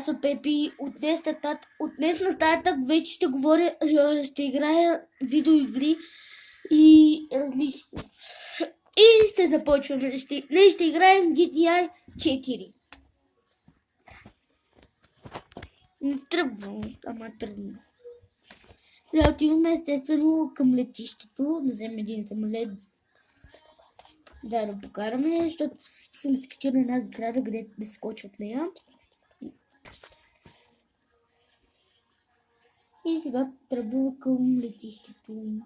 Аз съм Пепи. От днес нататък вече ще говоря, ще играя видеоигри и различни. И ще започваме. Днес ще играем GTA 4. Не тръгвам, ама тръгвам. Сега отиваме естествено към летището, да вземем един самолет. Да покараме, защото искам да се кача на една сграда, където да скочват нея. И сега тръгваме към летището.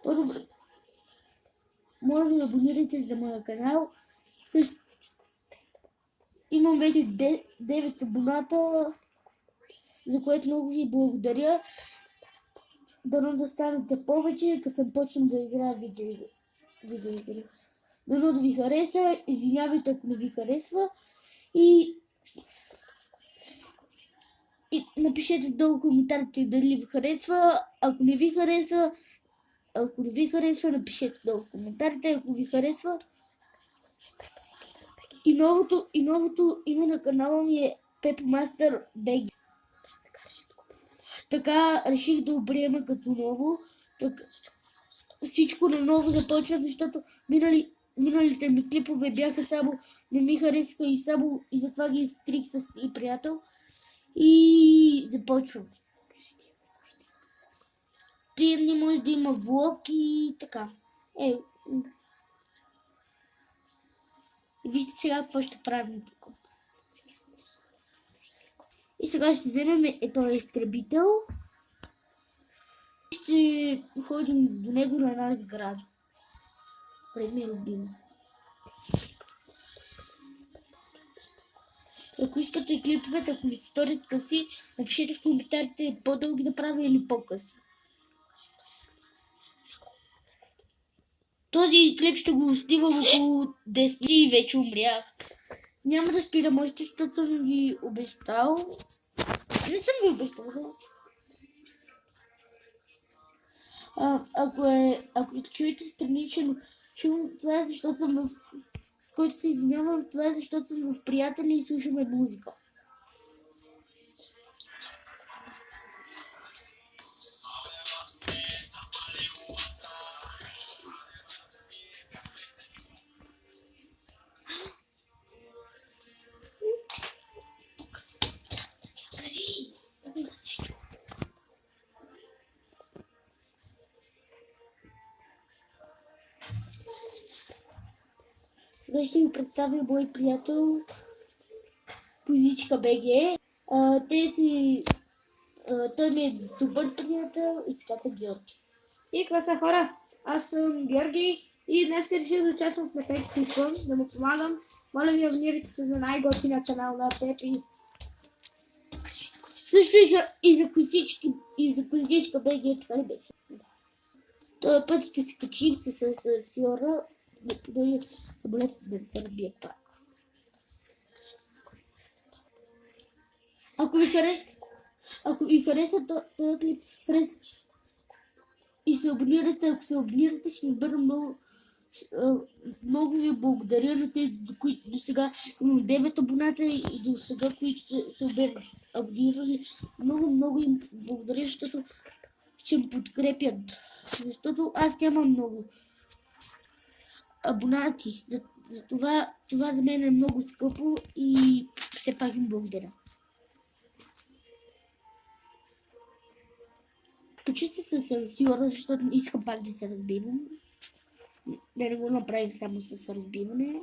По-добре. Моля ви, абонирайте за моя канал. Имам вече 9 абоната, за което много ви благодаря. Дано да станете повече, като съм почнал да играя видеоигри. Дано да ви хареса, извинявайте ако не ви харесва и напишете долу коментарите дали ви харесва. Ако не ви харесва, напишете долу в коментарите, ако ви харесва. И новото име на канала ми е Pepmaster BG. Така реших да го приема като ново. Всичко на ново започва, защото миналите ми клипове бяха само не ми харесаха и затова ги изтрих с и приятел. И започвам. Тия не може да има влог и така. Вижте сега какво ще правим тук. И сега ще вземем този изтребител. Ще ходим до него на една сграда. Пред ми е любимо. Ако искате клиповете, ако ви се сторят къси, напишете в коментарите по-дълги да правя или по-къси. Този клип ще го снимам около 10 и вече умрях. Няма да спирам още, защото съм ви обещал. Не съм ви обещал, да. Ако чуете страничен шум, това е защото съм с който се извинявам, това е защото съм в приятели и слушаме музика. Сега ще ви представя мой приятел Позичка БГ. Той ми е добър приятел и ската Георги. И какво са хора? Аз съм Георги и днес реших да участвам в Пепи клипа, да му помагам. Моля ви, абонирайте се за най-готиния канал на Пепи. Също и за Козичка БГ, така ли беше? Този път ще се качим с Фиора, да самолетът да се разбие пак. Ако ви хареса този клип, и се абонирате, ако се абонирате, ще ви бъда много ви благодаря на тези, които до сега имам 9 абоната и до сега, които се абонирали. Много им благодаря, защото ще ме подкрепят. Защото аз нямам много абонати. Това за мен е много скъпо и все пак им благодаря. Качи се с сила, защото искам пак да се разбивам. Не го направим само с разбиване.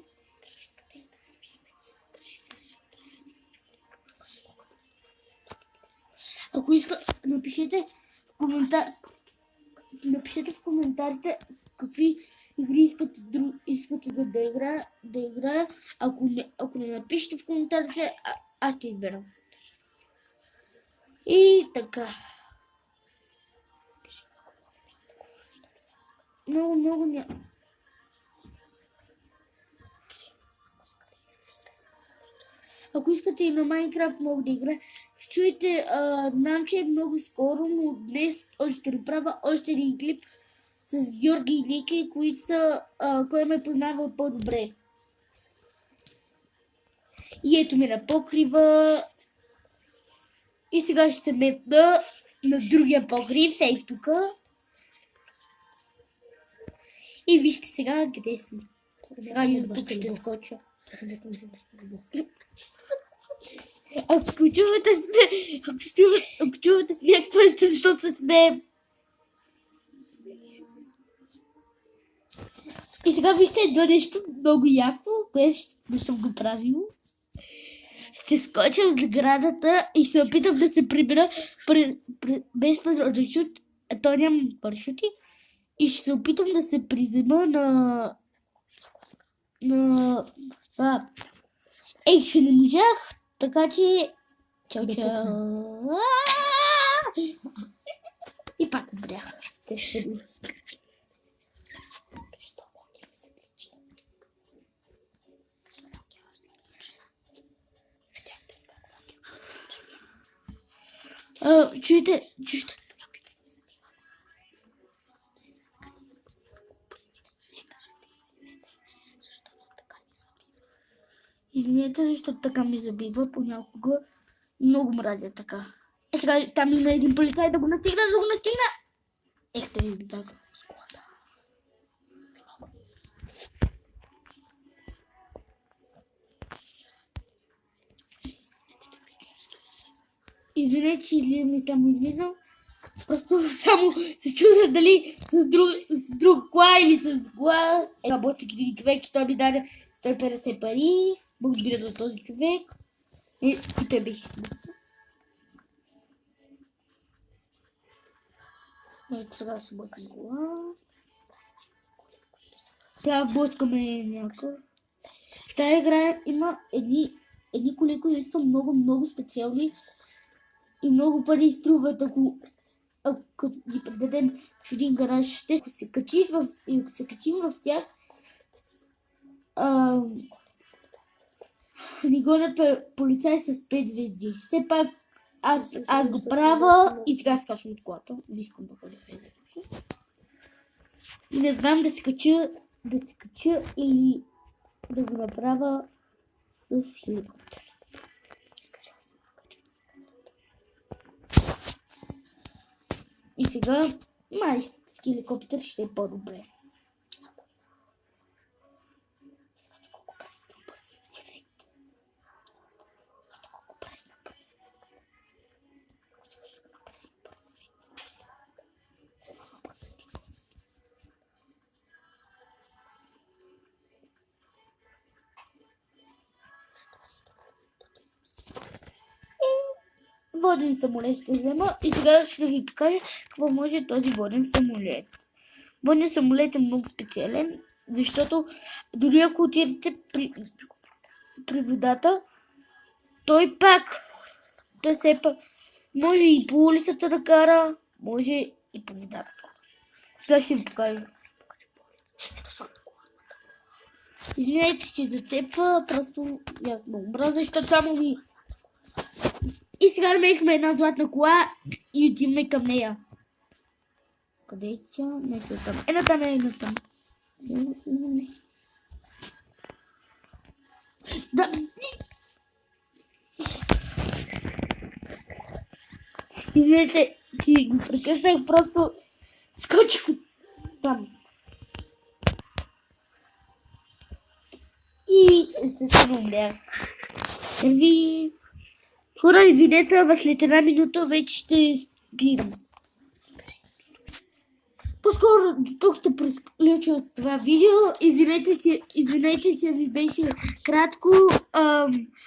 Ако напишете в коментарите какви игри искате да играя. Ако не напишете в коментарите, аз ще избера. И така. Много не. Ако искате и на Майнкрафт мога да играя. Чуйте, знам, че е много скоро, но днес ще направя още един клип с Георги и Ники, които са, кой ме познава по-добре. И ето ме на покрива. И сега ще се метна на другия покрив, ей тук. И вижте сега къде съм. Сега и тук ще скоча. Ако чувате смях, това е защото се смеем. И сега вижте едно нещо много яко, което не съм го правил. Ще скоча в сградата и ще се опитам да се прибера без парашют. То нямам парашути. И ще се опитам да се призема на това. Ей, ще не можах, така че... Чао. И пак умрях. Чуйте. Извинете, защото така ми забива понякога. Много мразя така. Сега там има един полицай да го настигна. Ето е битага. Извинете, че излизам и само излизам. Просто само се чудя дали с друг кола или с кола. Работих един човек и той ми даде 150 пари. Благодаря за този човек. И той беше смъртен. Ето сега ще блъскам кола. Сега блъскаме някакъв. В тази игра има едни коли, които са много специални. И много пари струват, ако ги предадем в един гараж. Ако се качим в тях, ни гонят полицаи с 5 звезди. Все пак аз го правя и сега скачам от колата. Не искам да ходя в една. И не знам да се кача или да го направя с хеликоптер. И сега май с хеликоптер ще е по-добре. Воден самолет ще взема и сега ще ви покажа какво може този воден самолет. Воден самолет е много специален, защото дори ако отидете при водата, той все пак може и по улицата да кара, може и по водата да кара. Сега ще ви покажа. Извинете, че зацепва, просто аз много мразя, защото само ми... И сега намерихме една златна кола и отиваме към нея. Къде е тя? Не е там. Една там. Да. Извинете, че го прекъснах, просто скочих от там. И се умрях. Хора, извинете, ама след една минута вече ще спирам. По-скоро до тук ще приключа от това видео. Извинете, че ви беше кратко.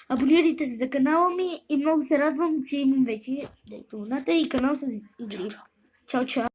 Абонирайте се за канала ми и много се радвам, че имам вече 9 абоната и канал с игри. Чао!